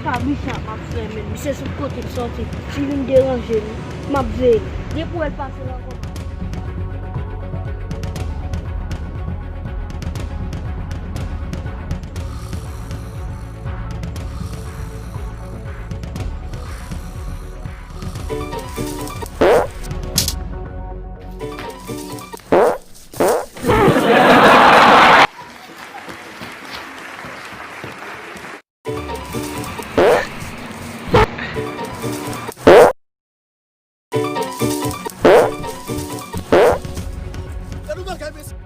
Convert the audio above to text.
pa bicha m'a frère men. Mi se sou kote m sorti. Si vin deranje li, m'a ve. De pou el pase la kon. Eu não vou cabeça.